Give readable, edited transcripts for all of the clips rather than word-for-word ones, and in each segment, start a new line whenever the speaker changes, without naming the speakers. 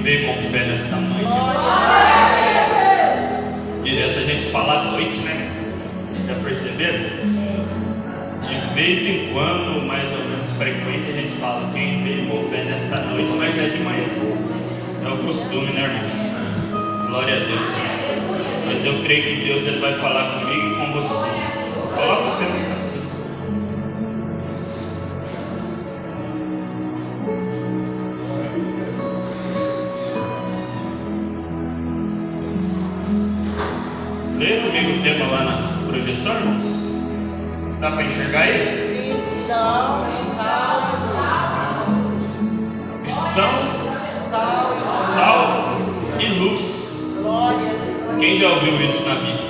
viver com fé nesta noite. Direto a gente fala à noite, né? Já perceberam? De vez em quando, mais ou menos frequente, a gente fala quem veio com fé nesta noite, mas é de manhã. É o costume, né, irmãos? Glória a Deus. Mas eu creio que Deus ele vai falar comigo e com você. Coloca o tempo. Lê comigo o tema lá na projeção, irmãos. Dá para enxergar aí? Cristão, sal e luz. Quem já ouviu isso na Bíblia?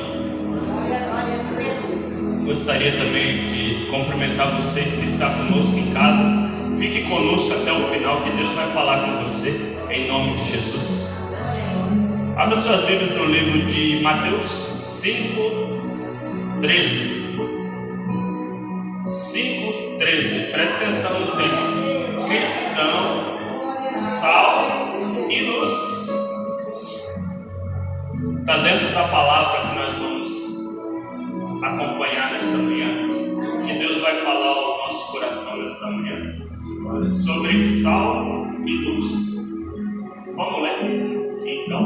Gostaria também de cumprimentar vocês que estão conosco em casa. Fique conosco até o final, que Deus vai falar com você, em nome de Jesus. Abra suas Bíblias no livro de Mateus 5:13. 5:13. Preste atenção no tema. Cristão, sal e luz. Está dentro da palavra que nós vamos acompanhar nesta manhã. Que Deus vai falar ao nosso coração nesta manhã sobre sal e luz. Vamos ler? Então,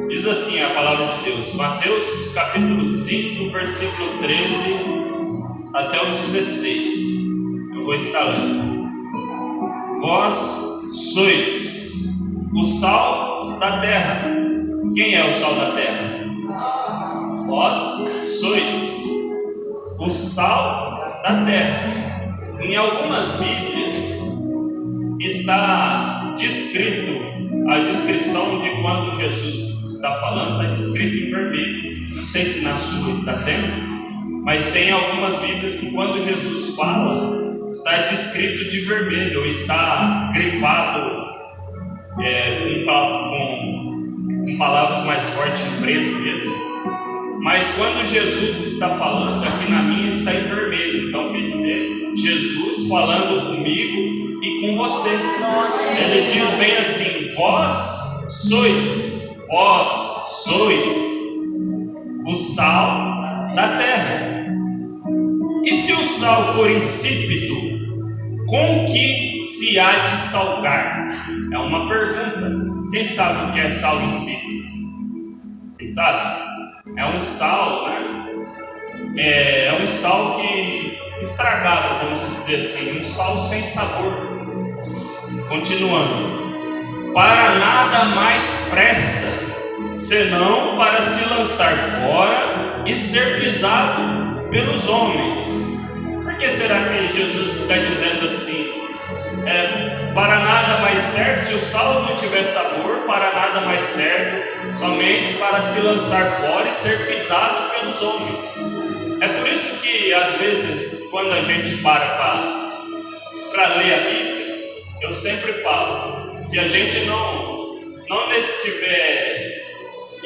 diz assim a palavra de Deus, Mateus capítulo 5, versículo 13 até o 16. Eu vou estar lendo. Vós sois o sal da terra. Quem é o sal da terra? Vós sois o sal da terra. Em algumas Bíblias está descrito a descrição de quando Jesus está falando, está descrito em vermelho. Não sei se na sua está tendo, mas tem algumas Bíblias que quando Jesus fala, está descrito de vermelho, ou está grifado com palavras mais fortes em preto mesmo. Mas quando Jesus está falando, aqui na minha está em vermelho. Então quer dizer, Jesus falando comigo e com você. Ele diz bem assim: vós sois o sal da terra. E se o sal for insípido, com que se há de salgar? É uma pergunta. Quem sabe o que é sal insípido? Vocês sabem? É um sal, né? É um sal que estragado, vamos dizer assim, um sal sem sabor. Continuando. Para nada mais presta, senão para se lançar fora e ser pisado pelos homens. Por que será que Jesus está dizendo assim? Para nada mais serve, se o sal não tiver sabor, para nada mais serve, somente para se lançar fora e ser pisado pelos homens. É por isso que às vezes quando a gente para ler a Bíblia, eu sempre falo, se a gente não tiver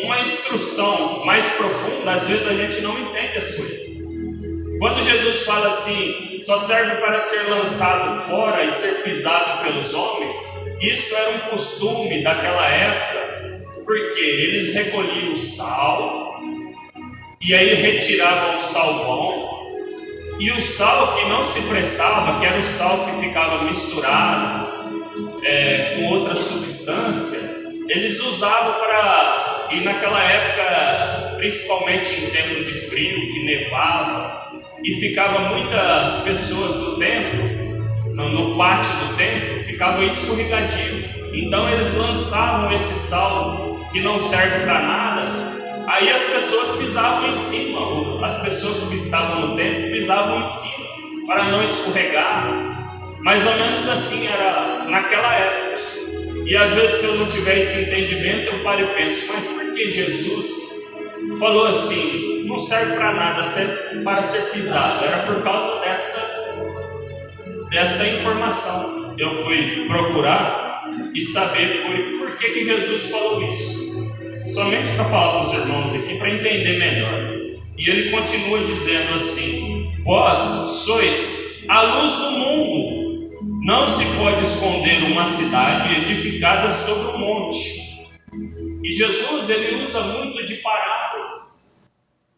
uma instrução mais profunda, às vezes a gente não entende as coisas. Quando Jesus fala assim, só serve para ser lançado fora e ser pisado pelos homens, isso era um costume daquela época, porque eles recolhiam o sal e aí retiravam o sal bom, e o sal que não se prestava, que era o sal que ficava misturado com outra substância, eles usavam para, e naquela época, principalmente em tempo de frio, que nevava, e ficava muitas pessoas do templo, no pátio do templo, ficavam escorregadio. Então eles lançavam esse sal que não serve para nada, aí as pessoas pisavam em cima, ou as pessoas que estavam no templo pisavam em cima, para não escorregar. Mais ou menos assim era naquela época. E às vezes, se eu não tiver esse entendimento, eu paro e penso, mas por que Jesus falou assim, não serve para nada para ser pisado? Era por causa desta informação. Eu fui procurar e saber por que Jesus falou isso, somente para falar para os irmãos aqui, para entender melhor. E ele continua dizendo assim: vós sois a luz do mundo. Não se pode esconder uma cidade edificada sobre um monte. E Jesus, ele usa muito de parábolas.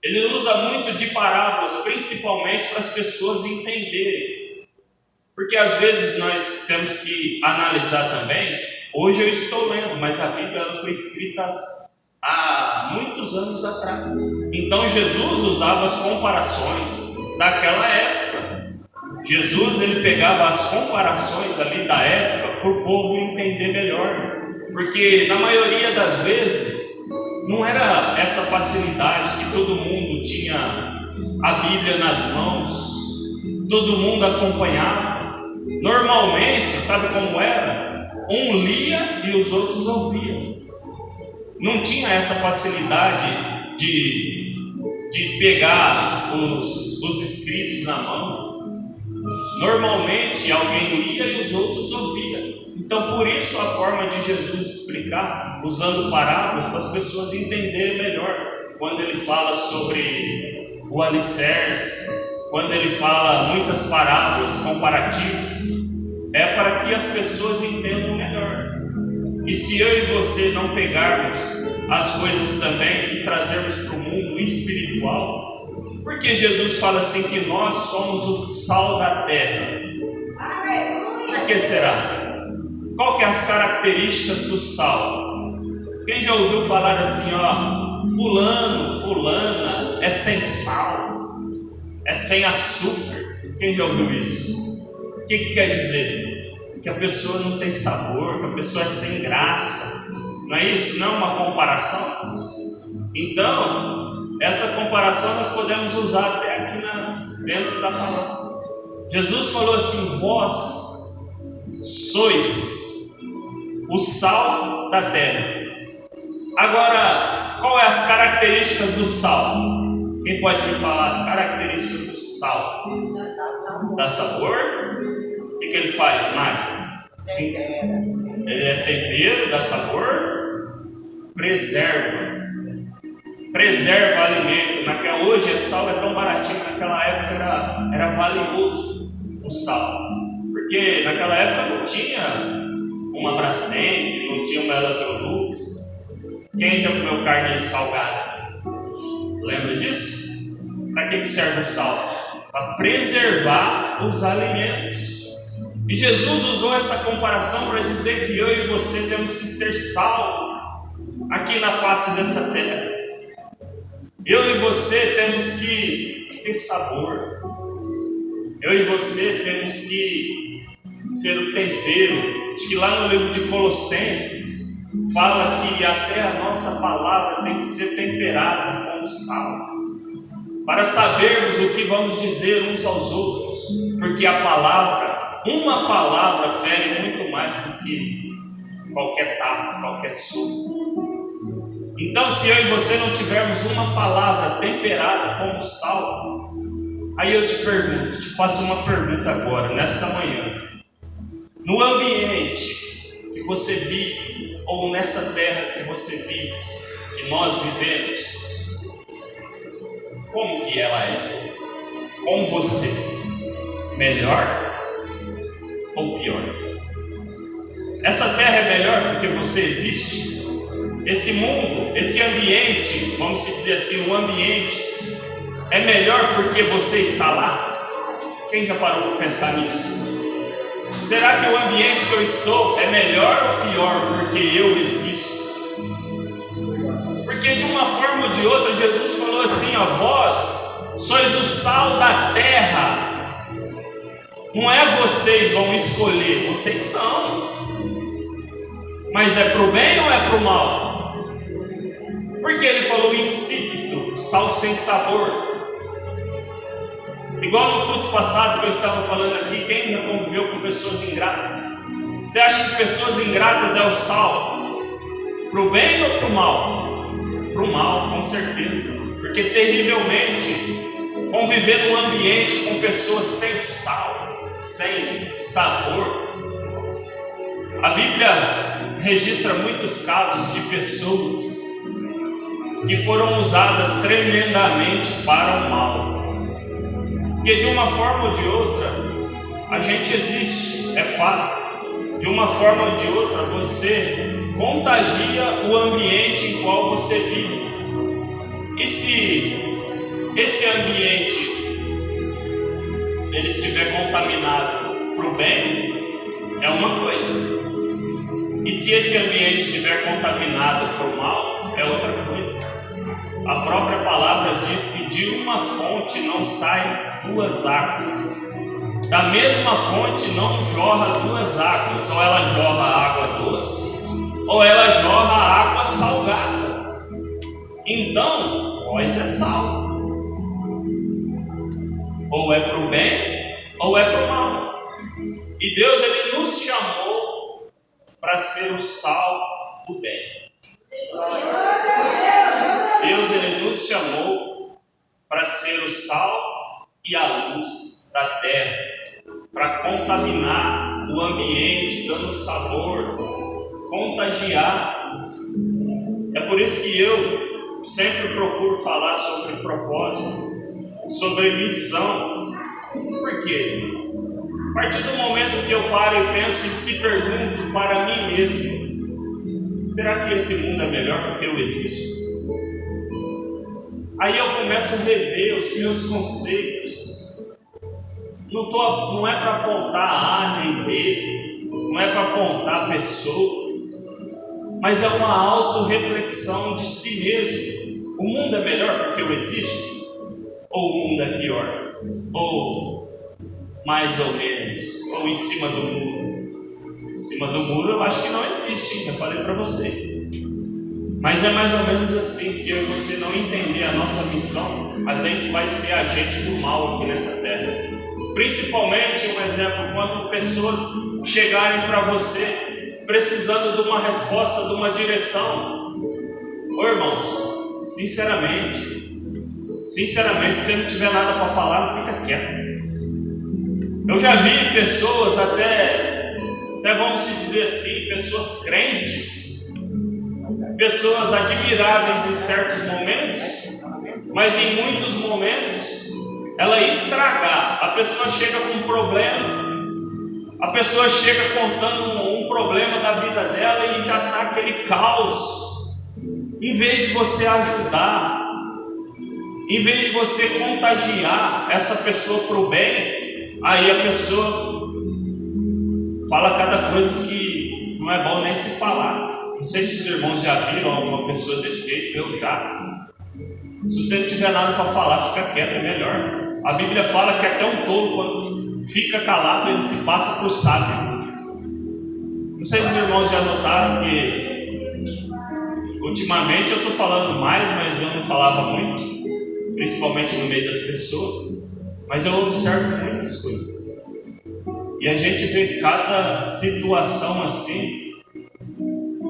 Ele usa muito de parábolas, principalmente para as pessoas entenderem. Porque às vezes nós temos que analisar também. Hoje eu estou lendo, mas a Bíblia ela foi escrita há muitos anos atrás. Então Jesus usava as comparações daquela época. Jesus ele pegava as comparações ali da época para o povo entender melhor. Porque na maioria das vezes não era essa facilidade que todo mundo tinha a Bíblia nas mãos, todo mundo acompanhava. Normalmente, sabe como era? Um lia e os outros ouviam. Não tinha essa facilidade de pegar os escritos na mão. Normalmente alguém lia e os outros ouviam. Então por isso a forma de Jesus explicar, usando parábolas para as pessoas entenderem melhor. Quando ele fala sobre o alicerce, quando ele fala muitas parábolas comparativas, é para que as pessoas entendam melhor. E se eu e você não pegarmos as coisas também e trazermos para o mundo espiritual, porque Jesus fala assim que nós somos o sal da terra. Por que será? Qual que é as características do sal? Quem já ouviu falar assim, ó, fulano, fulana é sem sal, é sem açúcar? Quem já ouviu isso? O que quer dizer? Que a pessoa não tem sabor, que a pessoa é sem graça. Não é isso? Não é uma comparação? Então, essa comparação nós podemos usar até aqui dentro da palavra. Jesus falou assim: vós sois o sal da terra. Agora, qual é as características do sal? Quem pode me falar as características do sal? Dá sabor? O que ele faz, Mário? Ele é tempero, dá sabor, preserva alimento. Hoje o sal é tão baratinho, naquela época era valioso o sal, porque naquela época não tinha uma Brastemp, não tinha uma Electrolux. Quem já comeu carne salgada? Lembra disso? Para que serve o sal? Para preservar os alimentos. E Jesus usou essa comparação para dizer que eu e você temos que ser sal aqui na face dessa terra. Eu e você temos que ter sabor. Eu e você temos que ser o tempero. Acho que lá no livro de Colossenses fala que até a nossa palavra tem que ser temperada com sal, para sabermos o que vamos dizer uns aos outros, porque uma palavra fere muito mais do que qualquer tapa, qualquer soco. Então, se eu e você não tivermos uma palavra temperada como sal, aí eu te faço uma pergunta agora, nesta manhã. No ambiente que você vive, ou nessa terra que você vive, que nós vivemos, como que ela é? Com você, melhor ou pior? Essa terra é melhor porque você existe? Esse mundo, esse ambiente, vamos dizer assim, o ambiente é melhor porque você está lá? Quem já parou para pensar nisso? Será que o ambiente que eu estou é melhor ou pior porque eu existo? Porque de uma forma ou de outra Jesus falou assim, ó, vós sois o sal da terra. Não é vocês vão escolher, vocês são. Mas é para o bem ou é para o mal? Porque ele falou insípido, sal sem sabor. Igual no culto passado que eu estava falando aqui, quem já conviveu com pessoas ingratas? Você acha que pessoas ingratas é o sal? Para o bem ou para o mal? Para o mal, com certeza. Porque terrivelmente conviver num ambiente com pessoas sem sal, sem sabor. A Bíblia registra muitos casos de pessoas que foram usadas tremendamente para o mal. Porque de uma forma ou de outra, a gente existe, é fato. De uma forma ou de outra, você contagia o ambiente em qual você vive. E se esse ambiente ele estiver contaminado para o bem, é uma coisa. E se esse ambiente estiver contaminado para o mal, é outra coisa. A própria palavra diz que de uma fonte não saem duas águas. Da mesma fonte não jorra duas águas. Ou ela jorra água doce, ou ela jorra água salgada. Então, vós é sal. Ou é para o bem, ou é para o mal. E Deus, Ele nos chamou para ser o sal do bem. Deus, Ele nos chamou para ser o sal e a luz da terra, para contaminar o ambiente, dando sabor, contagiar. É por isso que eu sempre procuro falar sobre propósito, sobre missão. Por quê? A partir do momento que eu paro e penso e se pergunto para mim mesmo: será que esse mundo é melhor porque eu existo? Aí eu começo a rever os meus conceitos. Não é para apontar A nem B, não é para apontar pessoas, mas é uma autorreflexão de si mesmo. O mundo é melhor porque eu existo? Ou o mundo é pior? Ou mais ou menos? Ou em cima do muro? Em cima do muro eu acho que não existe, hein? Eu falei para vocês. Mas é mais ou menos assim: se eu e você não entender a nossa missão, a gente vai ser agente do mal aqui nessa terra. Principalmente, um exemplo, quando pessoas chegarem para você precisando de uma resposta, de uma direção. Ô irmãos, sinceramente, se você não tiver nada para falar, não fica quieto. Eu já vi pessoas até vamos dizer assim, pessoas crentes, pessoas admiráveis em certos momentos, mas em muitos momentos ela estragar. A pessoa chega com um problema, a pessoa chega contando um problema da vida dela e já está aquele caos. Em vez de você ajudar, em vez de você contagiar essa pessoa para o bem, aí a pessoa fala cada coisa que não é bom nem se falar. Não sei se os irmãos já viram alguma pessoa desse jeito, eu já. Se você não tiver nada para falar, fica quieto, é melhor. A Bíblia fala que até um tolo, quando fica calado, ele se passa por sábio. Não sei se os irmãos já notaram que ultimamente eu estou falando mais, mas eu não falava muito, principalmente no meio das pessoas. Mas eu observo muitas coisas. E a gente vê cada situação assim.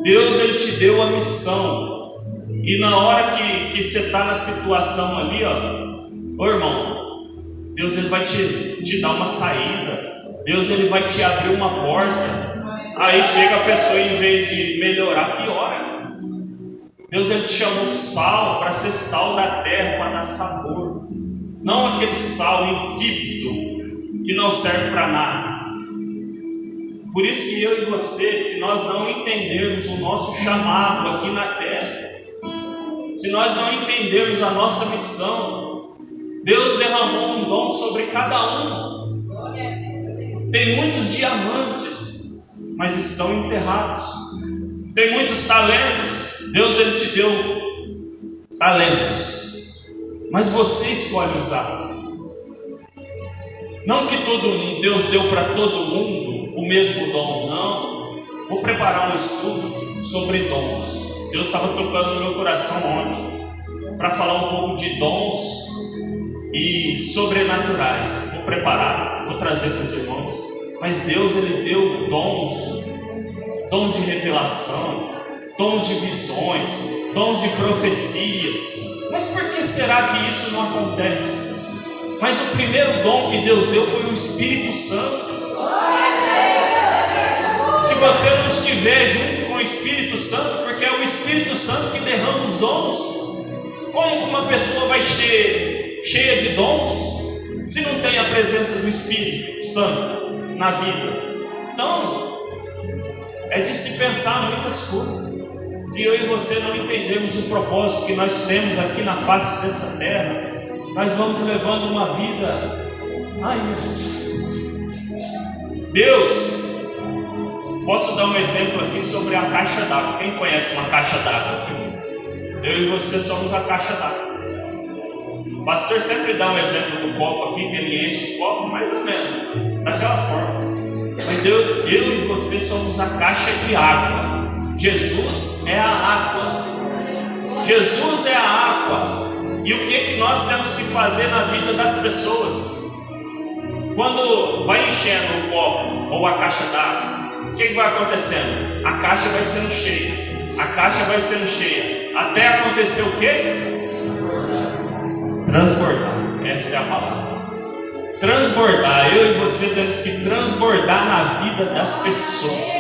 Deus, Ele te deu a missão. E na hora que você está na situação ali, ô irmão, Deus, Ele vai te dar uma saída. Deus, Ele vai te abrir uma porta. Aí chega a pessoa, em vez de melhorar, piora. Deus, Ele te chamou de sal, para ser sal da terra, para dar sabor. Não aquele sal insípido, que não serve para nada. Por isso que eu e você, se nós não entendermos o nosso chamado aqui na terra, se nós não entendermos a nossa missão, Deus derramou um dom sobre cada um. Tem muitos diamantes, mas estão enterrados. Tem muitos talentos. Deus, Ele te deu talentos, mas você escolhe usar. Não que Deus deu para todo mundo o mesmo dom, não. Vou preparar um estudo sobre dons. Deus estava tocando no meu coração ontem para falar um pouco de dons e sobrenaturais. Vou preparar, vou trazer para os irmãos. Mas Deus, Ele deu dons de revelação, dons de visões, dons de profecias. Mas por que será que isso não acontece? Mas o primeiro dom que Deus deu foi o Espírito Santo. Se você não estiver junto com o Espírito Santo, porque é o Espírito Santo que derrama os dons. Como uma pessoa vai ser cheia de dons se não tem a presença do Espírito Santo? na vida. Então, é de se pensar muitas coisas. Se eu e você não entendemos o propósito que nós temos aqui na face dessa terra, nós vamos levando uma vida. Ai, meu Deus! Posso dar um exemplo aqui sobre a caixa d'água. Quem conhece uma caixa d'água aqui? Eu e você somos a caixa d'água. O pastor sempre dá um exemplo do copo aqui, que ele enche o copo, mais ou menos, daquela forma. Mas eu e você somos a caixa de água. Jesus é a água. Jesus é a água. E o que nós temos que fazer na vida das pessoas? Quando vai enchendo o copo ou a caixa d'água, o que vai acontecendo? A caixa vai sendo cheia. A caixa vai sendo cheia. Até acontecer o quê? Transbordar. Essa é a palavra. Transbordar. Eu e você temos que transbordar na vida das pessoas.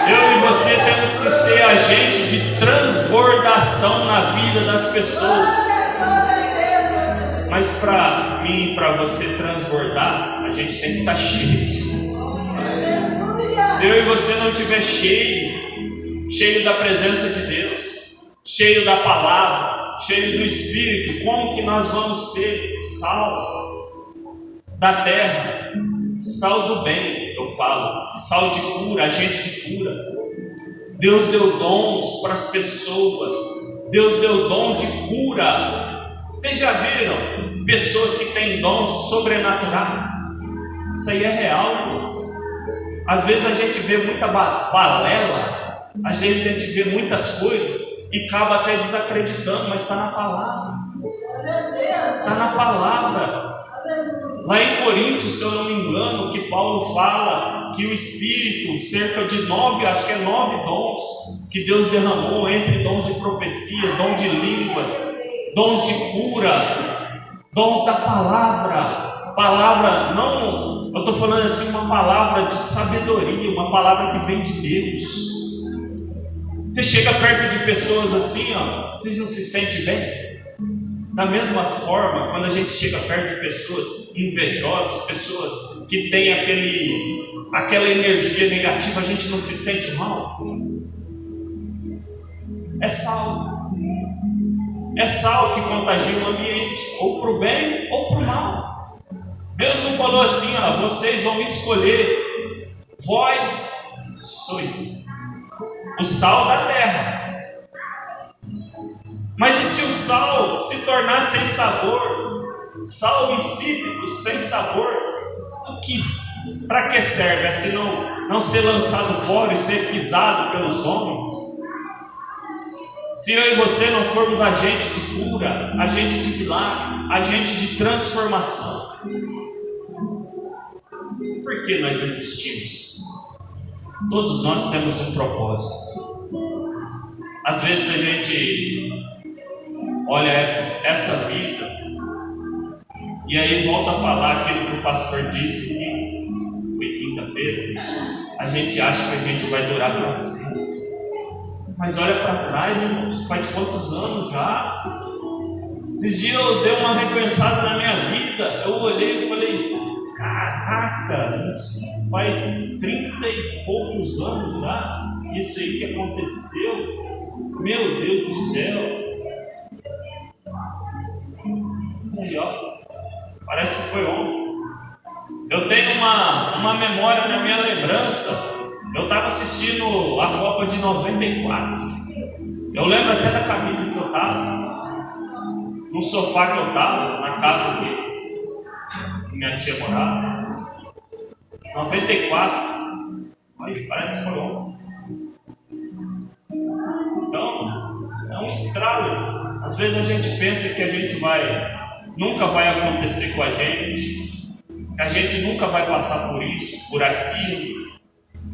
Eu e você temos que ser agente de transbordação na vida das pessoas. Mas para mim e para você transbordar, a gente tem que estar cheio. Se eu e você não estiver cheio da presença de Deus, cheio da palavra, cheio do Espírito, como que nós vamos ser sal da terra, sal do bem? Eu falo, sal de cura, agente de cura. Deus deu dons para as pessoas. Deus deu dom de cura. Vocês já viram pessoas que têm dons sobrenaturais? Isso aí é real, Deus. Às vezes a gente vê muita balela, a gente vê muitas coisas e acaba até desacreditando, mas está na palavra. Está na palavra. Lá em Coríntios, se eu não me engano, que Paulo fala que o Espírito, cerca de 9 dons que Deus derramou, entre dons de profecia, dons de línguas, dons de cura, dons da palavra. Palavra, não, eu estou falando assim, uma palavra de sabedoria, uma palavra que vem de Deus. Você chega perto de pessoas assim, vocês não se sentem bem? Da mesma forma, quando a gente chega perto de pessoas invejosas, pessoas que têm aquela energia negativa, a gente não se sente mal. É sal. É sal que contagia o ambiente, ou para o bem ou para o mal. Deus não falou assim, vocês vão escolher, vós sois o sal da terra. Mas e se o sal se tornar sem sabor? Sal insípido, sem sabor? Para que serve? Se não ser lançado fora e ser pisado pelos homens? Se eu e você não formos agente de cura, agente de milagre, agente de transformação, por que nós existimos? Todos nós temos um propósito. Às vezes a gente olha essa vida e aí volta a falar aquilo que o pastor disse que foi quinta-feira. A gente acha que a gente vai durar para sempre. Mas olha para trás, irmãos, faz quantos anos já? Esses dias eu dei uma repensada na minha vida. Eu olhei e falei, caraca, faz 30 e poucos anos já isso aí que aconteceu. Meu Deus do céu. E aí, parece que foi ontem. Eu tenho uma memória na minha lembrança. Eu estava assistindo a Copa de 94. Eu lembro até da camisa que eu estava, no sofá que eu estava, na casa que minha tia morava. 94. Aí, parece que foi ontem. Então, é um estrago. Às vezes a gente pensa que a gente nunca vai acontecer com a gente, que a gente nunca vai passar por isso, por aquilo.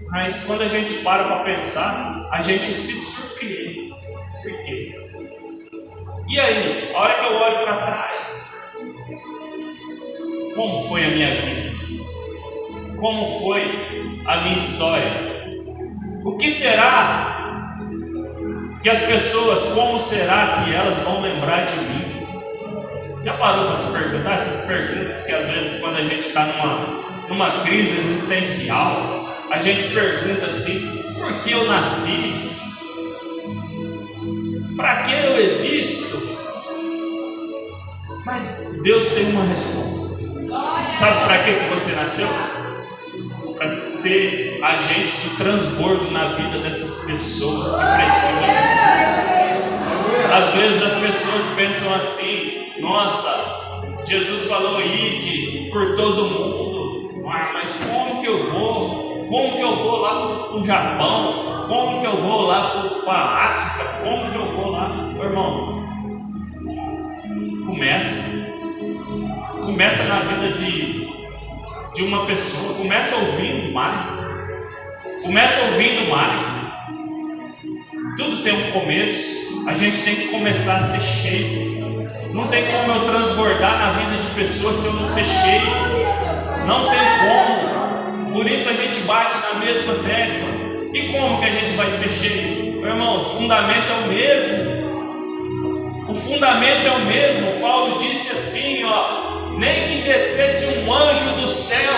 Mas quando a gente para pensar, a gente se surpreende. Por quê? E aí, a hora que eu olho para trás, como foi a minha vida? Como foi a minha história? O que será que as pessoas, como será que elas vão lembrar de mim? Já parou para se perguntar essas perguntas que às vezes quando a gente está numa crise existencial, a gente pergunta assim: por que eu nasci? Para que eu existo? Mas Deus tem uma resposta. Sabe para que você nasceu? Para ser agente de transbordo na vida dessas pessoas que precisam. Às vezes as pessoas pensam assim: nossa, Jesus falou ide por todo mundo, mas como que eu vou? Como que eu vou lá para o Japão? Como que eu vou lá para a África? Como que eu vou lá? Meu irmão, começa na vida de uma pessoa, começa ouvindo mais. Tudo tem um começo, a gente tem que começar a ser cheio. Não tem como eu transbordar na vida de pessoas se eu não ser cheio. Não tem como. Por isso a gente bate na mesma tecla. E como que a gente vai ser cheio? Meu irmão, o fundamento é o mesmo. O fundamento é o mesmo. Paulo disse assim, nem que descesse um anjo do céu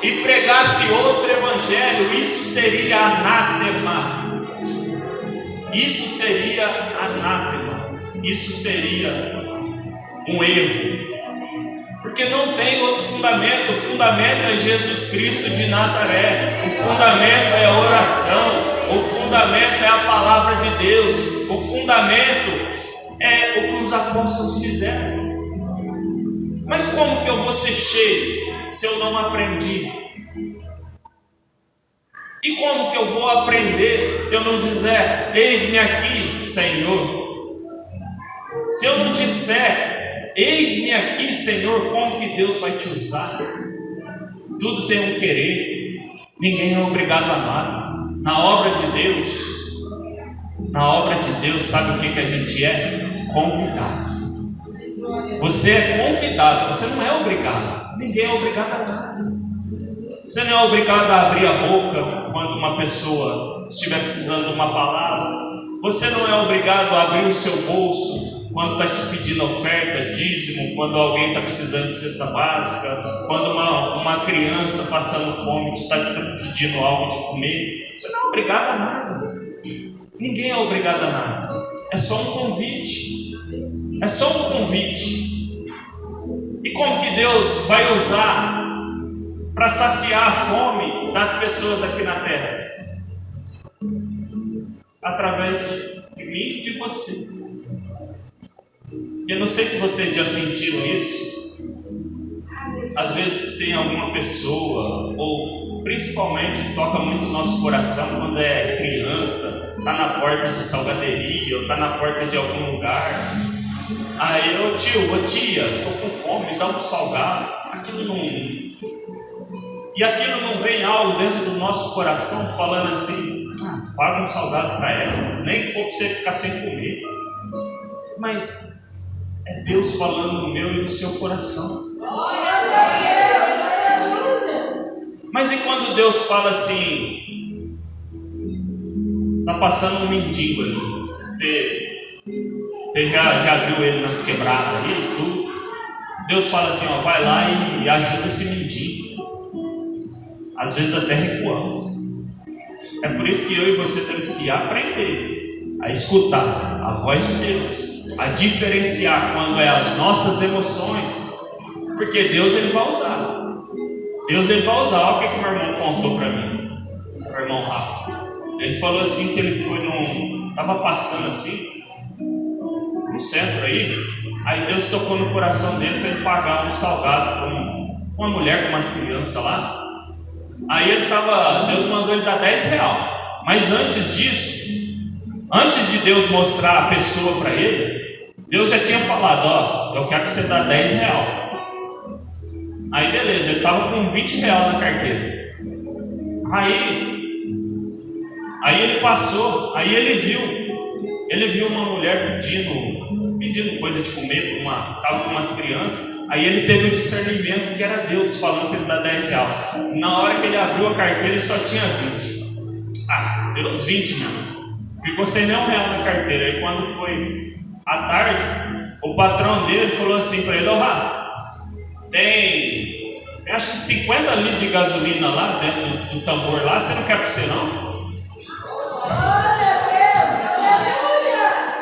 e pregasse outro evangelho, isso seria anátema. Isso seria anátema. Isso seria um erro. Porque não tem outro fundamento. O fundamento é Jesus Cristo de Nazaré. O fundamento é a oração. O fundamento é a palavra de Deus. O fundamento é o que os apóstolos fizeram. Mas como que eu vou ser cheio se eu não aprendi? E como que eu vou aprender se eu não dizer, eis-me aqui, Senhor? Se eu não disser, eis-me aqui, Senhor, como que Deus vai te usar? Tudo tem um querer, ninguém é obrigado a nada. Na obra de Deus, sabe o que a gente é? Convidado. Você é convidado, você não é obrigado. Ninguém é obrigado a nada. Você não é obrigado a abrir a boca quando uma pessoa estiver precisando de uma palavra. Você não é obrigado a abrir o seu bolso quando está te pedindo oferta, dízimo, quando alguém está precisando de cesta básica, quando uma criança passando fome está pedindo algo de comer. Você não é obrigado a nada. Ninguém é obrigado a nada. É só um convite. É só um convite. E como que Deus vai usar para saciar a fome das pessoas aqui na terra? Através de mim e de você. Eu não sei se vocês já sentiram isso. Às vezes tem alguma pessoa, ou principalmente toca muito no nosso coração quando é criança, está na porta de salgaderia, ou está na porta de algum lugar. Aí, ô tio, ô tia, estou com fome, dá um salgado. E aquilo não vem algo dentro do nosso coração falando assim, paga um salgado para ela, nem que for para você ficar sem comer. Mas é Deus falando no meu e no seu coração. Mas e quando Deus fala assim, está passando um mendigo ali, você já viu ele nas quebradas ali e tudo. Deus fala assim, vai lá e ajuda esse mendigo. Às vezes até recuamos. É por isso que eu e você temos que aprender a escutar a voz de Deus, a diferenciar quando é as nossas emoções, porque Deus ele vai usar. Deus ele vai usar. Olha o que o meu irmão contou para mim, meu irmão Rafa. Ele falou assim que ele foi estava passando assim no centro aí Deus tocou no coração dele para ele pagar um salgado para uma mulher com umas crianças lá. Aí Deus mandou ele dar R$10. Mas antes disso, antes de Deus mostrar a pessoa para ele, Deus já tinha falado, eu quero que você dê R$10. Aí beleza, ele estava com R$20 na carteira. Aí ele passou, aí ele viu uma mulher pedindo coisa de comer, estava com umas crianças. Aí ele teve o discernimento que era Deus falando para ele dar R$10. Na hora que ele abriu a carteira, ele só tinha 20. Deu os 20 mesmo. Ficou sem nem R$1 na carteira. Aí quando foi à tarde, o patrão dele falou assim para ele, Rafa, tem acho que 50 litros de gasolina lá dentro do tambor lá, você não quer para você não?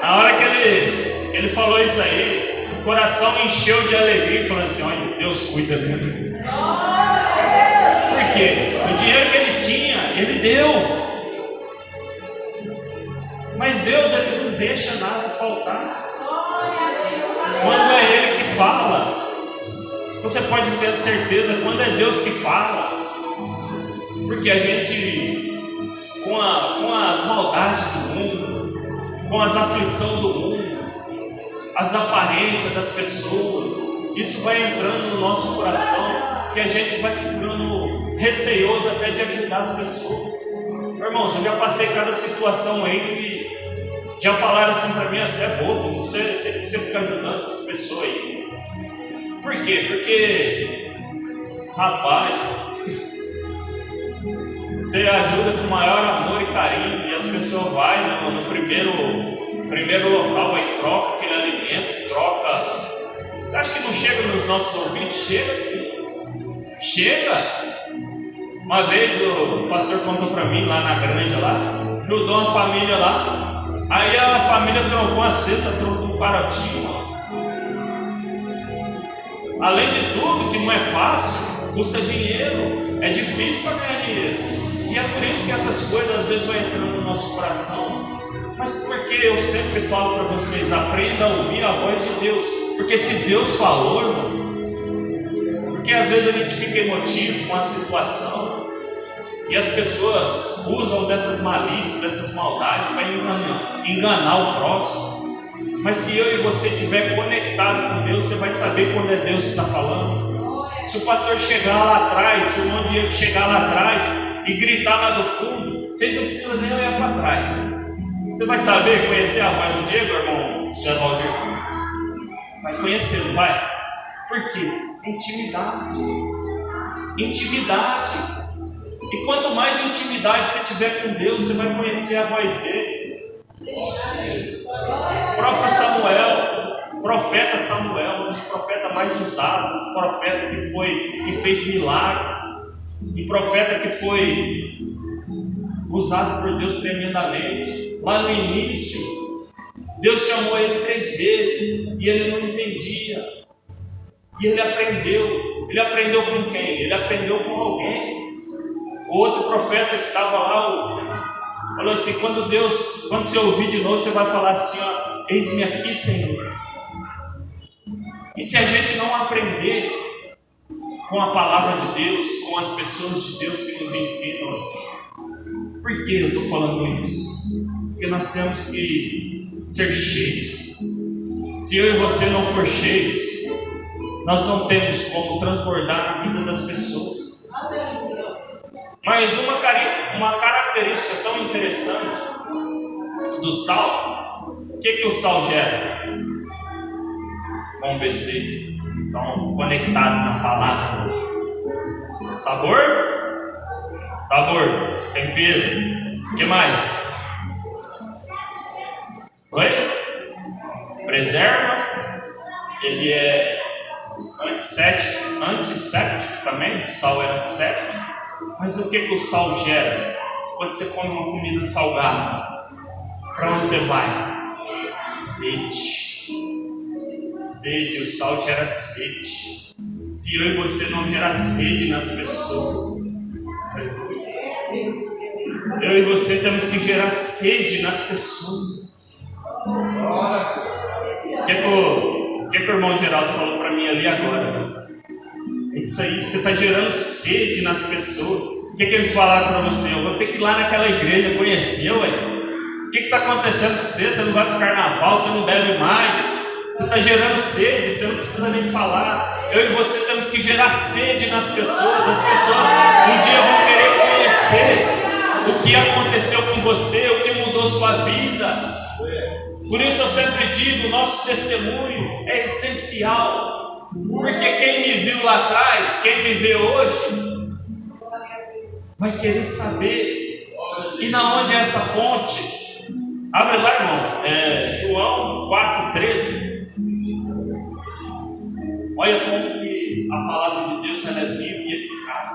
Na hora que ele falou isso aí, o coração encheu de alegria, falando assim: olha, Deus cuida dele. Por quê? O dinheiro que ele tinha, ele deu. Mas Deus, ele não deixa nada faltar. Quando é Ele que fala, você pode ter a certeza quando é Deus que fala. Porque a gente, com as maldades do mundo, com as aflições do mundo, as aparências das pessoas, isso vai entrando no nosso coração, que a gente vai ficando receoso até de ajudar as pessoas. Irmãos, eu já passei cada situação aí que já falaram assim para mim: você é bobo, você fica ajudando essas pessoas aí. Por quê? Porque, rapaz, você ajuda com maior amor e carinho, e as pessoas vão no primeiro local, aí troca aquele alimento, troca. Você acha que não chega nos nossos ouvintes? Chega sim. Chega. Uma vez o pastor contou para mim lá na granja, lá, ajudou uma família lá. Aí a família trocou uma cesta, trocou um parotinho. Além de tudo, que não é fácil, custa dinheiro, é difícil para ganhar dinheiro. E é por isso que essas coisas às vezes vão entrando no nosso coração. Mas porque eu sempre falo para vocês, aprenda a ouvir a voz de Deus. Porque se Deus falou, irmão, porque às vezes a gente fica emotivo com a situação. E as pessoas usam dessas malícias, dessas maldades para enganar o próximo. Mas se eu e você estiver conectado com Deus, você vai saber quando é Deus que está falando. Se o pastor chegar lá atrás, se o irmão Diego chegar lá atrás e gritar lá do fundo, vocês não precisam nem olhar para trás. Você vai saber, conhecer a voz do Diego, irmão Geraldo? Vai conhecer, não vai? Por quê? Intimidade. Intimidade. E quanto mais intimidade você tiver com Deus, você vai conhecer a voz dele. O próprio Samuel, o profeta Samuel, um dos profetas mais usados, um profeta que fez milagre, um profeta que foi usado por Deus tremendamente. Lá no início, Deus chamou ele 3 vezes e ele não entendia. E ele aprendeu. Ele aprendeu com quem? Ele aprendeu com alguém. O outro profeta que estava lá falou assim: quando você ouvir de novo, você vai falar assim: ó, eis-me aqui, Senhor. E se a gente não aprender com a palavra de Deus, com as pessoas de Deus que nos ensinam, por que eu estou falando isso? Porque nós temos que ser cheios. Se eu e você não for cheios, nós não temos como transbordar a vida das pessoas. Mas uma característica tão interessante do sal, o que o sal gera? Vamos ver se vocês estão conectados na palavra. Sabor? Sabor, tempero. O que mais? Oi? Preserva. Ele é antisséptico também. O sal é antisséptico. Mas o que o sal gera? Quando você come uma comida salgada, para onde você vai? Sede. Sede, o sal gera sede. Se eu e você não gerar sede nas pessoas, eu e você temos que gerar sede nas pessoas. O que o irmão Geraldo falou para mim ali agora? Isso aí, você está gerando sede nas pessoas. O que eles falaram para você? Eu vou ter que ir lá naquela igreja conhecer, ué. O que está acontecendo com você? Você não vai para o carnaval, você não bebe mais. Você está gerando sede, você não precisa nem falar. Eu e você temos que gerar sede nas pessoas. As pessoas um dia vão querer conhecer o que aconteceu com você, o que mudou sua vida. Por isso eu sempre digo, o nosso testemunho é essencial. Porque quem me viu lá atrás, quem me vê hoje, vai querer saber. E na onde é essa fonte? Abre lá, irmão. João 4,13. Olha como que a palavra de Deus ela é viva e eficaz.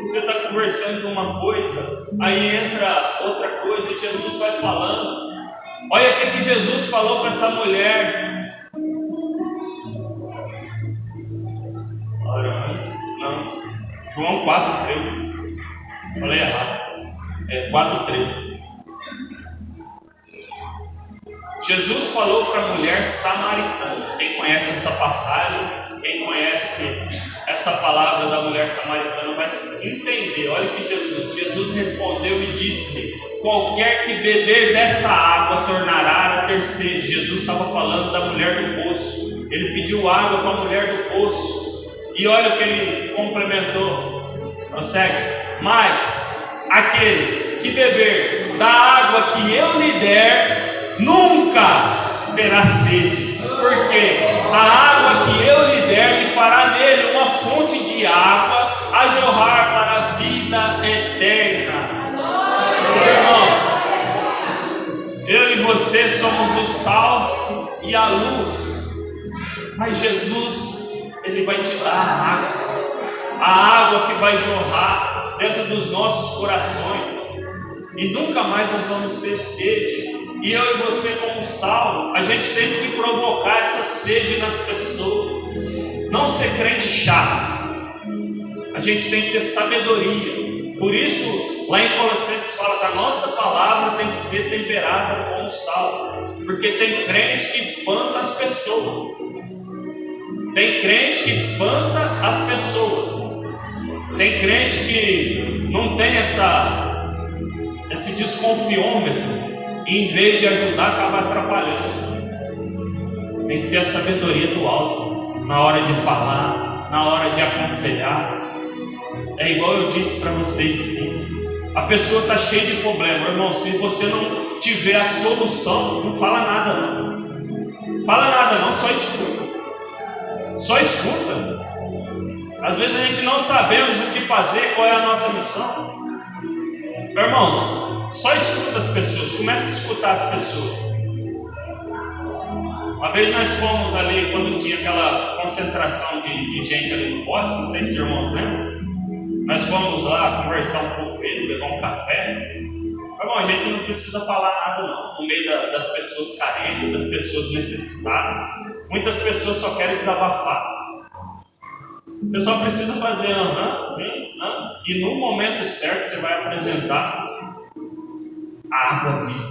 Você está conversando de uma coisa, aí entra outra coisa e Jesus vai falando. Olha o que Jesus falou para essa mulher. Olha antes, não. João 4,3. Falei errado. 4,3. Jesus falou para a mulher samaritana. Quem conhece essa passagem, quem conhece essa palavra da mulher samaritana vai entender. Olha que Jesus respondeu e disse: qualquer que beber desta água tornará a ter sede. Jesus estava falando da mulher do poço. Ele pediu água para a mulher do poço. E olha o que ele complementou. Prossegue. Mas aquele que beber da água que eu lhe der, nunca terá sede, porque a água que eu lhe der lhe fará nele uma fonte de água a jorrar para a vida eterna. Irmão, eu e você somos o sal e a luz, mas Jesus, ele vai te dar a água que vai jorrar dentro dos nossos corações, e nunca mais nós vamos ter sede. E eu e você, como sal, a gente tem que provocar essa sede nas pessoas. Não ser crente chato. A gente tem que ter sabedoria. Por isso, lá em Colossenses fala que a nossa palavra tem que ser temperada com sal. Porque tem crente que espanta as pessoas. Tem crente que espanta as pessoas. Tem crente que não tem esse desconfiômetro. E em vez de ajudar, acaba atrapalhando. Tem que ter a sabedoria do alto na hora de falar, na hora de aconselhar. É igual eu disse para vocês aqui. A pessoa está cheia de problema, irmão. Se você não tiver a solução, não fala nada não. Fala nada não, só escuta. Só escuta. Às vezes a gente não sabemos o que fazer, qual é a nossa missão. Irmãos, só escuta as pessoas, começa a escutar as pessoas. Uma vez nós fomos ali, quando tinha aquela concentração de gente ali no bosque, não sei se os irmãos lembram. Nós fomos lá conversar um pouco com eles, levar um café. Irmão, a gente não precisa falar nada não, no meio das pessoas carentes, das pessoas necessitadas. Muitas pessoas só querem desabafar. Você só precisa fazer e no momento certo você vai apresentar a água viva.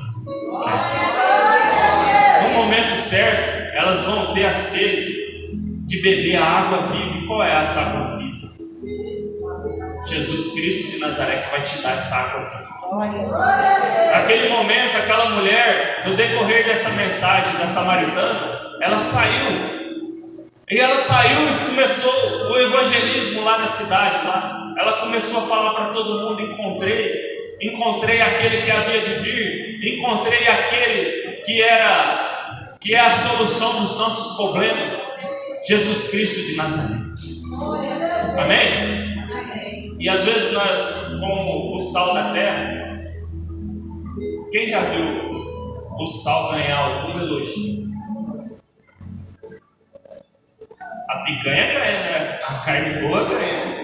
No momento certo, elas vão ter a sede de beber a água viva. E qual é essa água viva? Jesus Cristo de Nazaré que vai te dar essa água viva. Naquele momento, aquela mulher, no decorrer dessa mensagem da samaritana, ela saiu. E ela saiu e começou o evangelismo lá na cidade. Ela começou a falar para todo mundo: encontrei aquele que havia de vir, encontrei aquele que é a solução dos nossos problemas, Jesus Cristo de Nazaré. Amém? E às vezes nós, como o sal da terra, quem já viu o sal ganhar algum elogio? A picanha ganha, né? A carne boa ganha.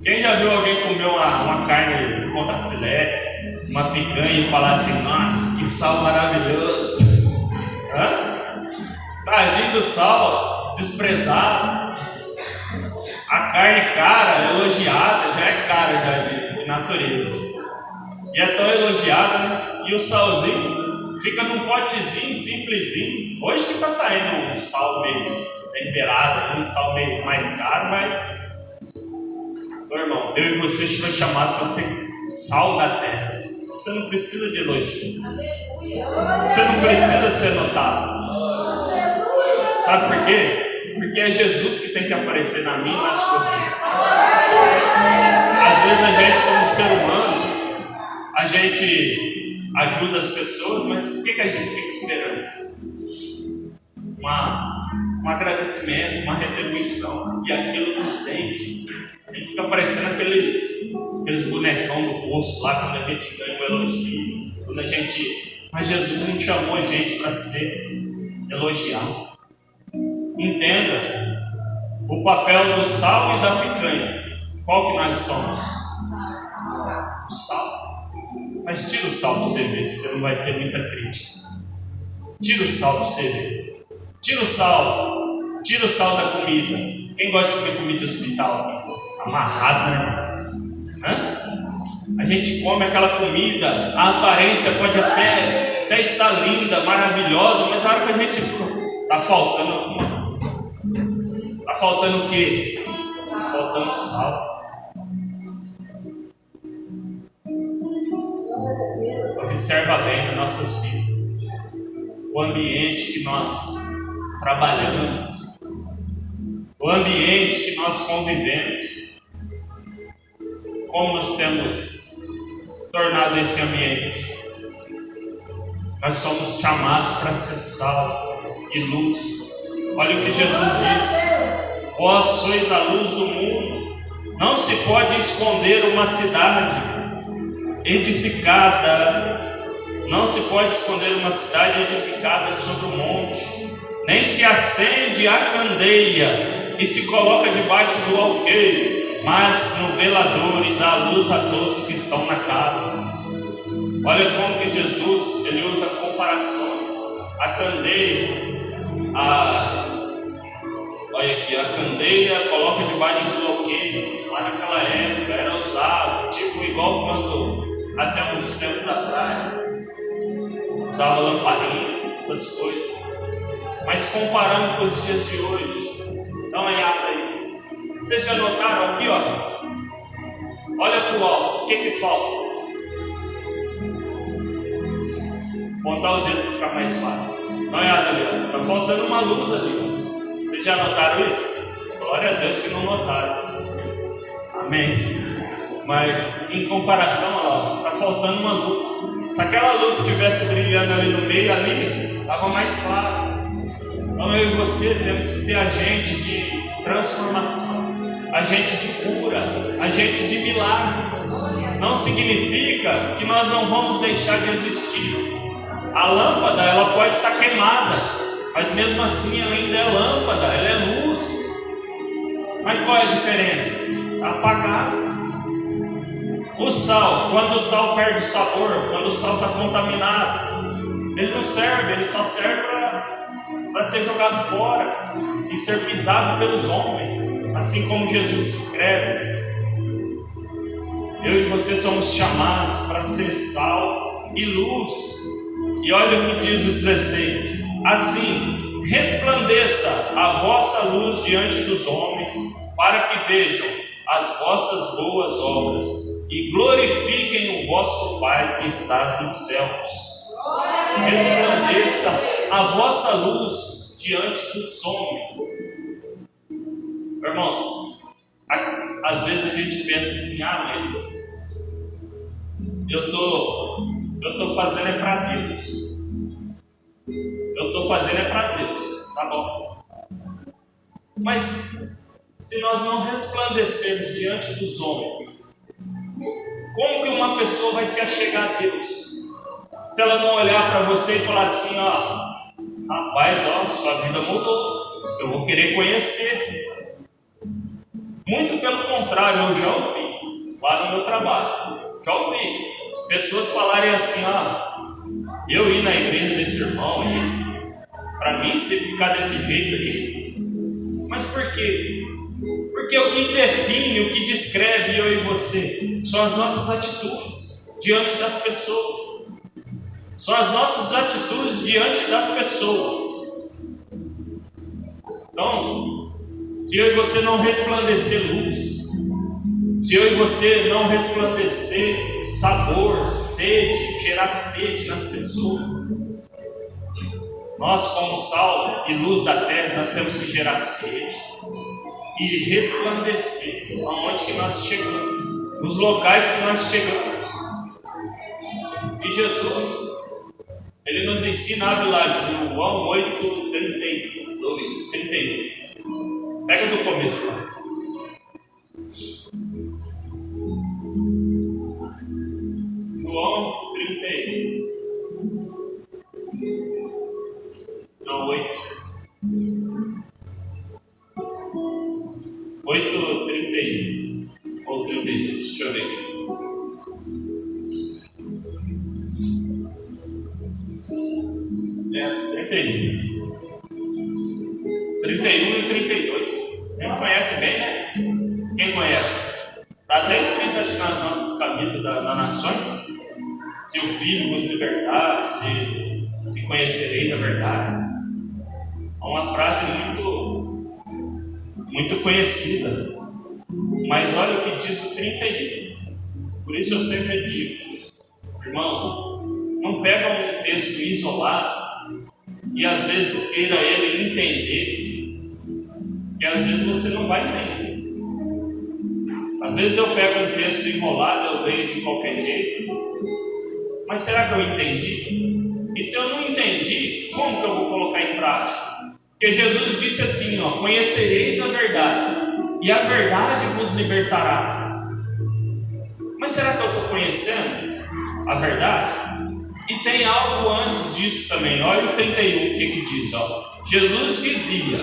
Quem já viu alguém comer uma carne contra filé, uma picanha e falar assim: nossa, que sal maravilhoso? Tadinho do sal, desprezado. A carne cara, elogiada, já é cara já de natureza. E é tão elogiada, né? E o salzinho fica num potezinho simplesinho. Hoje que está saindo um sal meio temperado, um sal meio mais caro, mas, meu irmão, eu e você foi chamado para ser sal da terra. Você não precisa de elogio. Você não precisa ser notado. Sabe por quê? Porque é Jesus que tem que aparecer na minha e na sua vida. Às vezes a gente, como ser humano, a gente ajuda as pessoas, mas o que a gente fica esperando? Um agradecimento, uma retribuição, e aquilo não sente. A gente fica parecendo aqueles bonecão do poço lá, quando a gente ganha um elogio, quando a gente... Mas Jesus não chamou a gente para ser elogiado. Entenda o papel do sal e da picanha. Qual que nós somos? O sal. Mas tira o sal para você ver, se você não vai ter muita crítica. Tira o sal para você ver. Tira o sal da comida. Quem gosta de comer comida de hospital? Amarrado, né? A gente come aquela comida, a aparência pode até estar linda, maravilhosa, mas na hora que a gente está faltando alguma. Está faltando o quê? Está faltando sal. Observa bem nas nossas vidas o ambiente que nós trabalhamos, o ambiente que nós convivemos, como nós temos tornado esse ambiente. Nós somos chamados para ser sal e luz. Olha o que Jesus disse: vós sois a luz do mundo. Não se pode esconder uma cidade edificada, não se pode esconder uma cidade edificada sobre o monte, nem se acende a candeia e se coloca debaixo do alqueire, mas no velador e dá luz a todos que estão na casa. Olha como que Jesus, ele usa comparações. A candeia, olha aqui, a candeia coloca debaixo do alqueire. Lá naquela época era usado, tipo igual quando até uns tempos atrás usava lamparina, essas coisas. Mas comparando com os dias de hoje, dá uma olhada aí. Vocês já notaram aqui, ó? Olha para o alto, o que falta? Botar o dedo para ficar mais fácil. Dá uma olhada ali, ó. Está faltando uma luz ali, ó. Vocês já notaram isso? Glória a Deus que não notaram. Amém. Mas em comparação, está faltando uma luz. Se aquela luz estivesse brilhando ali no meio, ali, estava mais claro. Então eu e você temos que ser agente de transformação, agente de cura, agente de milagre. Não significa que nós não vamos deixar de existir. A lâmpada, ela pode estar queimada, mas mesmo assim ela ainda é lâmpada, ela é luz. Mas qual é a diferença? Está apagada. O sal, quando o sal perde o sabor, quando o sal está contaminado, ele não serve, ele só serve para ser jogado fora e ser pisado pelos homens, assim como Jesus descreve. Eu e você somos chamados para ser sal e luz. E olha o que diz o 16: assim, resplandeça a vossa luz diante dos homens, para que vejam as vossas boas obras e glorifiquem o vosso Pai que está nos céus. Resplandeça a vossa luz diante dos homens. Irmãos, às vezes a gente pensa assim: mas eu tô fazendo é para Deus. Eu tô fazendo é para Deus, tá bom? Mas se nós não resplandecermos diante dos homens, como que uma pessoa vai se achegar a Deus? Se ela não olhar para você e falar assim: rapaz, sua vida mudou, eu vou querer conhecer. Muito pelo contrário, eu já ouvi lá no meu trabalho, já ouvi pessoas falarem assim: eu ir na igreja desse irmão aí, para mim se ficar desse jeito aí. Mas por quê? Porque o que define, o que descreve eu e você são as nossas atitudes diante das pessoas. São as nossas atitudes diante das pessoas. Então, se eu e você não resplandecer luz, se eu e você não resplandecer sabor, sede, gerar sede nas pessoas, nós, como sal e luz da terra, nós temos que gerar sede e resplandecer aonde que nós chegamos, nos locais que nós chegamos. E Jesus, ele nos ensina, abre lá, João 8, 32, 31. Pega do começo lá. João 31. João 8. 32, deixa eu ver. É, 31. 31 e 32. Quem conhece bem, né? Quem conhece? Está até escrito, acho que nas nossas camisas das Nações: se o Filho vos libertar, se conhecereis a verdade. É uma frase muito conhecida. Mas olha o que diz o 31. Por isso eu sempre digo, irmãos, não pega um texto isolado e às vezes queira ele entender, que às vezes você não vai entender. Às vezes eu pego um texto enrolado, eu leio de qualquer jeito, mas será que eu entendi? E se eu não entendi, como que eu vou colocar em prática? Porque Jesus disse assim, ó: conhecereis a verdade, e a verdade vos libertará. Mas será que eu estou conhecendo a verdade? E tem algo antes disso também. Olha o 31, o que diz, ó. Jesus dizia,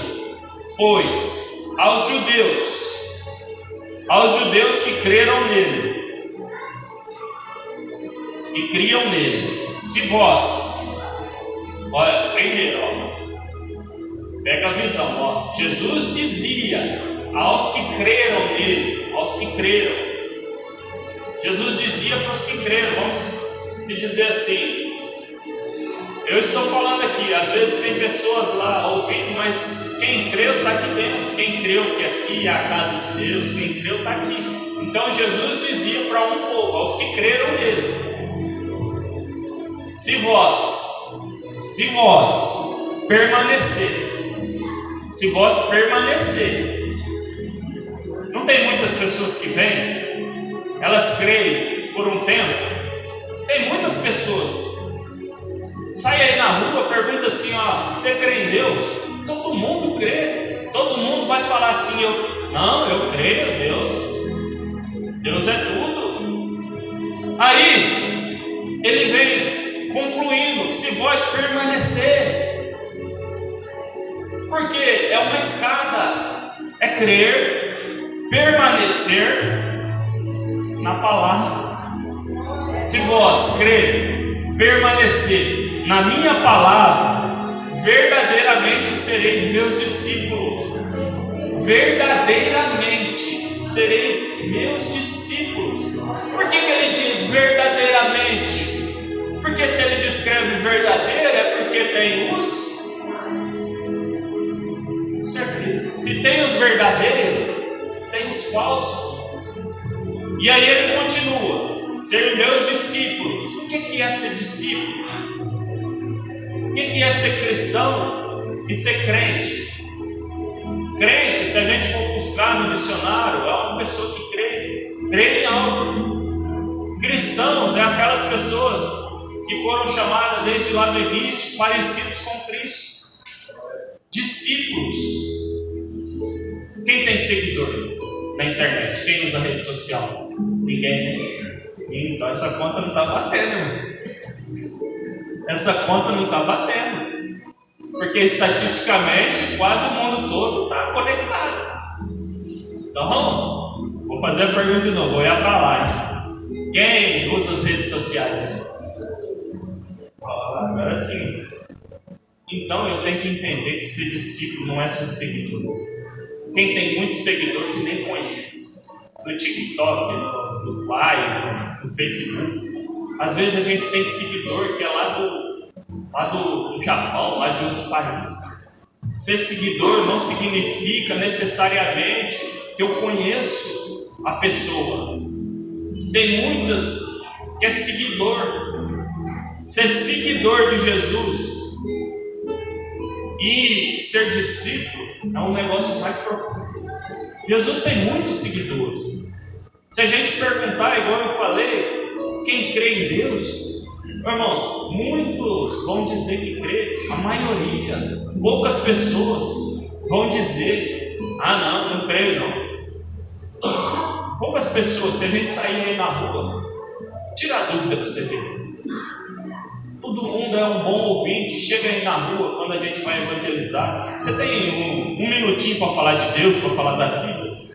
pois, aos judeus que creram nele, que criam nele, se vós, olha, primeiro, ó, pega a visão, ó. Jesus dizia aos que creram nele, aos que creram. Jesus dizia para os que creram, vamos se dizer assim. Eu estou falando aqui, às vezes tem pessoas lá ouvindo, mas quem creu está aqui dentro. Quem creu que aqui é a casa de Deus, quem creu está aqui. Então Jesus dizia para um povo, aos que creram nele: se vós permanecer, não tem muitas pessoas que vêm, elas creem por um tempo. Tem muitas pessoas. Sai aí na rua, pergunta assim, ó: você crê em Deus? Todo mundo crê. Todo mundo vai falar assim: eu creio em Deus. Deus é tudo. Aí ele vem concluindo: se vós permanecer. Porque é uma escada. É crer, permanecer na palavra. Se vós crer, permanecer na minha palavra, verdadeiramente sereis meus discípulos. Verdadeiramente sereis meus discípulos. Por que ele diz verdadeiramente? Porque se ele descreve verdadeiro, é porque tem os certeza. Se tem os verdadeiros, tem os falsos. E aí ele continua: ser meus discípulos. O que é ser discípulo? O que é ser cristão e ser crente? Crente, se a gente for buscar no dicionário, é uma pessoa que crê em algo. Cristãos é aquelas pessoas que foram chamadas desde lá do início, parecidos com Cristo. Discípulos. Quem tem seguidor na internet? Quem usa rede social? Ninguém. Então essa conta não está batendo. Essa conta não está batendo. Porque estatisticamente quase o mundo todo está conectado. Então, vou fazer a pergunta de novo, vou olhar para lá. Quem usa as redes sociais? Agora sim. Então eu tenho que entender que ser discípulo não é ser seguidor. Quem tem muito seguidor que nem conhece, no TikTok, no Pai, no Facebook. Às vezes a gente tem seguidor que é lá do Japão, lá de outro país. Ser seguidor não significa necessariamente que eu conheço a pessoa. Tem muitas que é seguidor. Ser seguidor de Jesus e ser discípulo é um negócio mais profundo. Jesus tem muitos seguidores. Se a gente perguntar, igual eu falei, quem crê em Deus, irmãos, muitos vão dizer que crê, a maioria, poucas pessoas vão dizer: não creio não. Poucas pessoas, se a gente sair aí na rua, tira a dúvida para você ver. Todo mundo é um bom ouvinte, chega aí na rua quando a gente vai evangelizar. Você tem um minutinho para falar de Deus, para falar da Bíblia?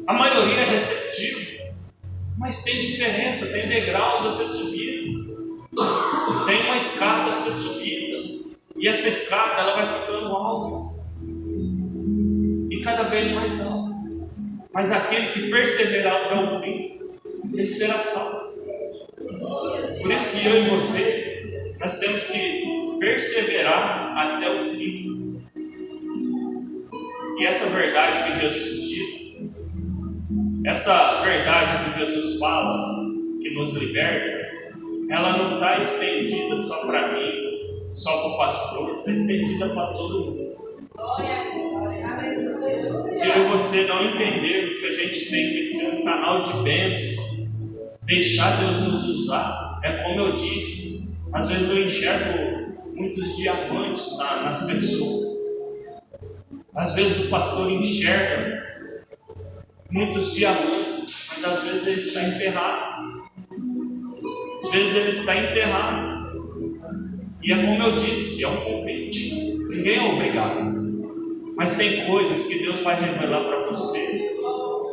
A maioria é receptiva. Mas tem diferença, tem degraus a ser subido, tem uma escada a ser subida, e essa escada ela vai ficando alta, e cada vez mais alta. Mas aquele que perseverar até o fim, ele será salvo. Por isso que eu e você, nós temos que perseverar até o fim. E essa verdade que Jesus diz, essa verdade que Jesus fala, que nos liberta, ela não está estendida só para mim, só para o pastor, está estendida para todo mundo. Se eu e você não entendermos que a gente tem que ser um canal de bênção, deixar Deus nos usar, é como eu disse, às vezes eu enxergo muitos diamantes nas pessoas. Às vezes o pastor enxerga muitos diamantes, mas às vezes ele está enterrado. Às vezes ele está enterrado. E é como eu disse, é um convite. Ninguém é obrigado. Mas tem coisas que Deus vai revelar para você.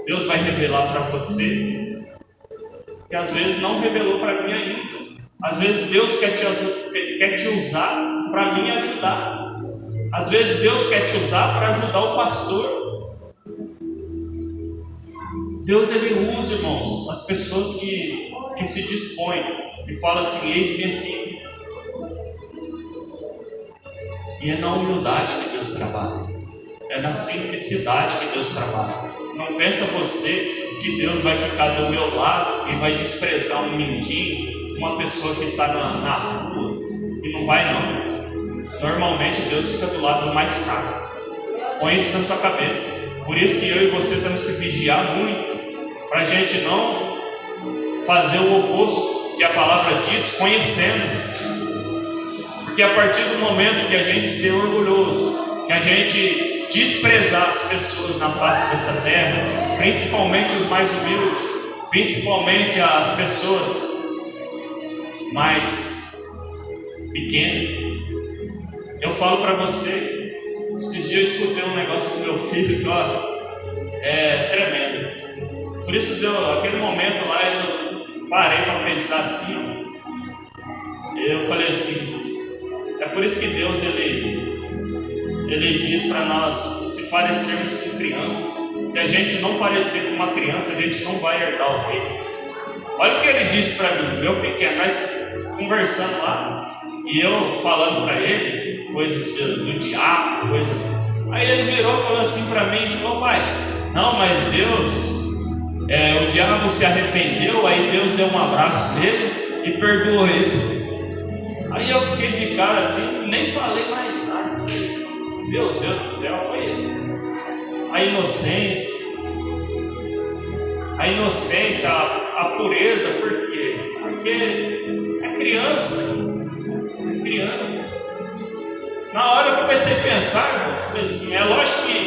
Deus vai revelar para você que às vezes não revelou para mim ainda. Às vezes Deus quer te usar para me ajudar. Às vezes Deus quer te usar para ajudar o pastor. Deus ele usa, irmãos, as pessoas que se dispõem e falam assim: eis-me aqui. E é na humildade que Deus trabalha. É na simplicidade que Deus trabalha. Não pensa você que Deus vai ficar do meu lado e vai desprezar um mendigo, uma pessoa que está na rua, e não vai não. Normalmente Deus fica do lado do mais fraco. Põe isso na sua cabeça. Por isso que eu e você temos que vigiar muito, para a gente não fazer o oposto que a palavra diz, conhecendo. Porque a partir do momento que a gente ser orgulhoso, que a gente desprezar as pessoas na face dessa terra, principalmente os mais humildes, principalmente as pessoas mais pequenas. Eu falo para você, esses dias eu escutei um negócio do meu filho que é tremendo. Por isso aquele momento lá eu parei para pensar assim. Eu falei assim, é por isso que Deus ele diz para nós se parecermos com crianças. Se a gente não parecer com uma criança, a gente não vai herdar o reino. Olha o que ele disse para mim, meu pequeno, nós conversando lá, e eu falando para ele coisas do diabo, coisas. Aí ele virou e falou assim para mim, falou: pai, não, mas Deus, o diabo se arrependeu, aí Deus deu um abraço nele e perdoou ele. Aí eu fiquei de cara assim, nem falei mais nada. Meu Deus do céu, foi a inocência, a pureza. Por quê? Porque é criança. Na hora eu comecei a pensar, assim, é lógico que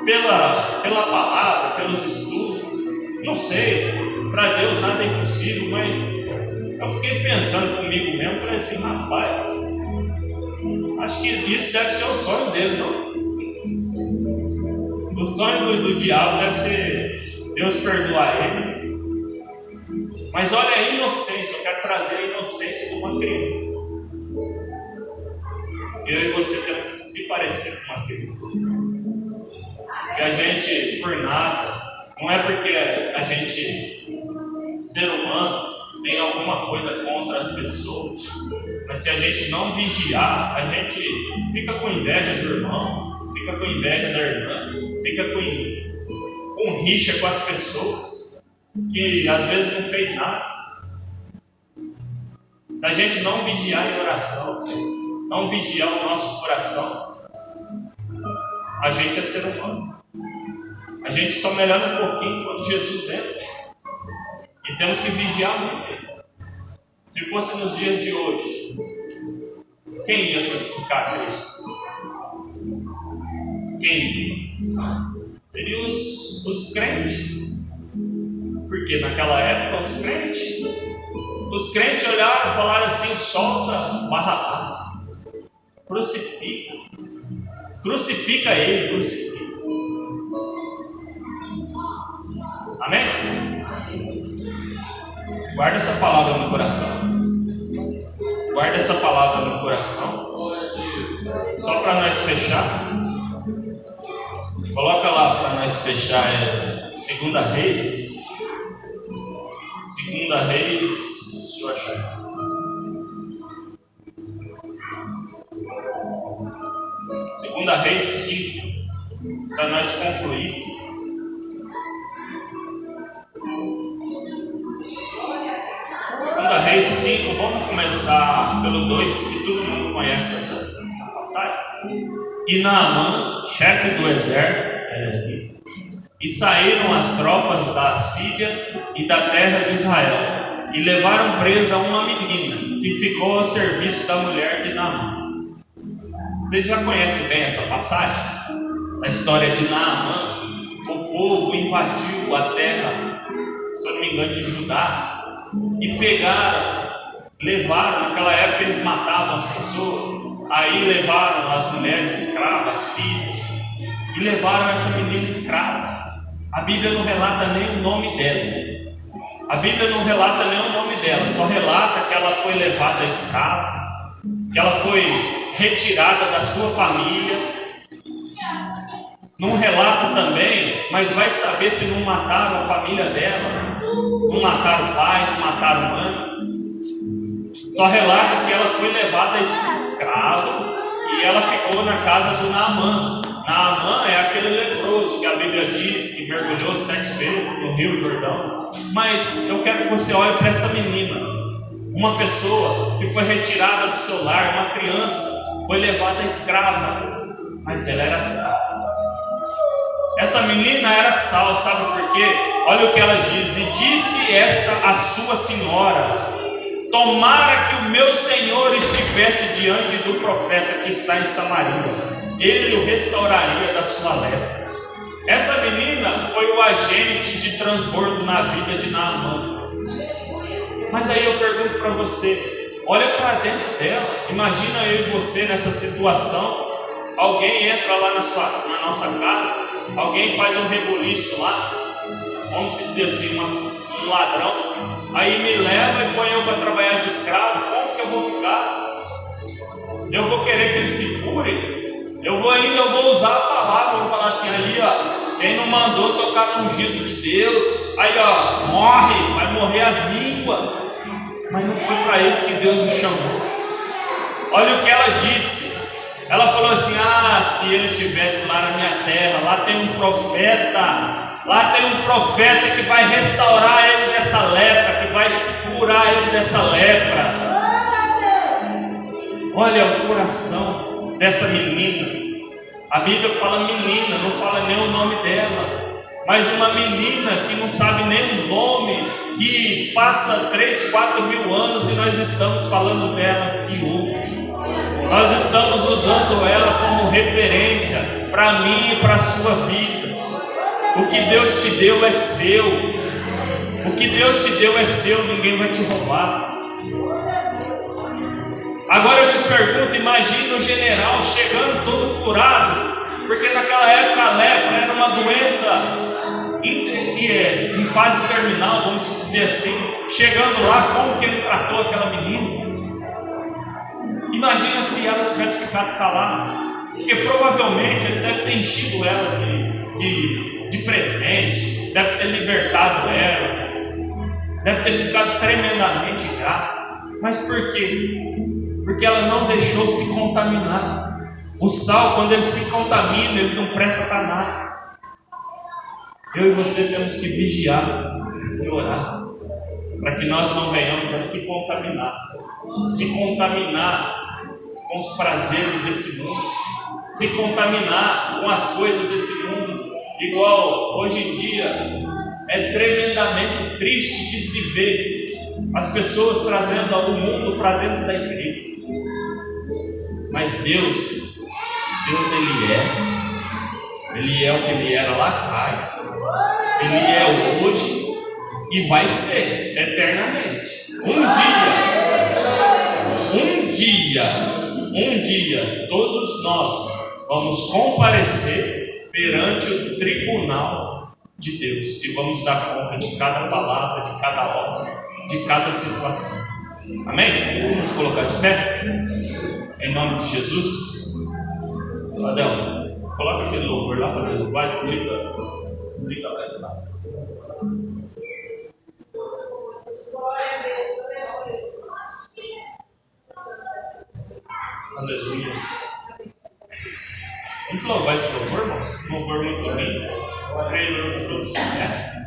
pela palavra, pelos estudos, não sei, para Deus nada é impossível, mas eu fiquei pensando comigo mesmo, falei assim: rapaz, acho que isso deve ser o sonho dele, não? O sonho do diabo deve ser Deus perdoar ele. Mas olha a inocência, eu quero trazer a inocência de uma criança. Eu e você temos que se parecer com uma criança. E a gente, por nada, não é porque a gente, ser humano, tem alguma coisa contra as pessoas, mas se a gente não vigiar, a gente fica com inveja do irmão, fica com inveja da irmã, fica com rixa com as pessoas, que às vezes não fez nada. Se a gente não vigiar em oração, não vigiar o nosso coração, a gente é ser humano. A gente só melhora um pouquinho quando Jesus entra. E temos que vigiar muito. Se fosse nos dias de hoje, quem ia crucificar Cristo? Quem? Seriam os crentes. Porque naquela época os crentes olharam e falaram assim: solta Barrabás, crucifica ele, crucifica. Amém? Guarda essa palavra no coração. Guarda essa palavra no coração. Só para nós fechar. Coloca lá para nós fechar. Segunda Reis. Segunda Reis. Deixa eu achar. Segunda Reis 5. Para nós concluir. Segunda Reis 5, vamos começar pelo 2, que todo mundo conhece essa passagem. E Naamã, chefe do exército, e saíram as tropas da Síria e da terra de Israel, e levaram presa uma menina, que ficou ao serviço da mulher de Naamã. Vocês já conhecem bem essa passagem? A história de Naamã. O povo invadiu a terra, se eu não me engano, de Judá, e levaram, naquela época eles matavam as pessoas, aí levaram as mulheres escravas, as filhas, e levaram essa menina escrava. A Bíblia não relata nem o nome dela. A Bíblia não relata nem o nome dela, só relata que ela foi levada escrava, que ela foi retirada da sua família. Não relata também, mas vai saber se não mataram a família dela, não mataram o pai, não mataram a mãe. Só relata que ela foi levada escrava e ela ficou na casa do Naamã. Naamã é aquele leproso que a Bíblia diz que mergulhou 7 vezes no Rio Jordão. Mas eu quero que você olhe para esta menina, uma pessoa que foi retirada do seu lar, uma criança, foi levada escrava, mas ela era salva. Essa menina era salva, sabe por quê? Olha o que ela diz: e disse esta a sua senhora: tomara que o meu senhor estivesse diante do profeta que está em Samaria, ele o restauraria da sua lepra. Essa menina foi o agente de transbordo na vida de Naamã. Mas aí eu pergunto para você, olha para dentro dela, imagina eu e você nessa situação. Alguém entra lá na nossa casa, alguém faz um rebuliço lá, vamos dizer assim, um ladrão, aí me leva e põe eu para trabalhar de escravo. Como que eu vou ficar? Eu vou querer que ele se cure? Eu vou usar a palavra, vou falar assim, aí ó, quem não mandou tocar no ungido de Deus, aí ó, morre, vai morrer as línguas. Mas não foi para isso que Deus me chamou. Olha o que ela disse. Ela falou assim: se ele estivesse lá na minha terra, lá tem um profeta que vai restaurar ele dessa lepra, que vai curar ele dessa lepra. Olha o coração dessa menina. A Bíblia fala menina, não fala nem o nome dela, mas uma menina que não sabe nem o nome, que passa 3, 4 mil anos e nós estamos falando dela aqui hoje. Nós estamos usando ela como referência para mim e para a sua vida. O que Deus te deu é seu. O que Deus te deu é seu, ninguém vai te roubar. Agora eu te pergunto, imagina o general chegando todo curado, porque naquela época a lepra era uma doença em fase terminal, vamos dizer assim. Chegando lá, como que ele tratou aquela menina? Imagina se ela tivesse ficado calada, porque provavelmente ele deve ter enchido ela de presente, deve ter libertado ela, deve ter ficado tremendamente grata. Mas por quê? Porque ela não deixou se contaminar. O sal, quando ele se contamina, ele não presta para nada. Eu e você temos que vigiar e orar, para que nós não venhamos a se contaminar com os prazeres desse mundo, se contaminar com as coisas desse mundo. Igual hoje em dia é tremendamente triste de se ver as pessoas trazendo o mundo para dentro da igreja. Mas Deus Ele é o que Ele era lá atrás, Ele é hoje e vai ser eternamente. Um dia, todos nós vamos comparecer perante o tribunal de Deus e vamos dar conta de cada palavra, de cada obra de cada situação. Amém? Vamos colocar de pé? Em nome de Jesus. Adão, coloca aquele louvor lá para dentro. Vai, desliga lá de lá. Aleluia. Vamos louvar esse louvor, irmão? Um louvor muito lindo. Eu creio que todos conhecem.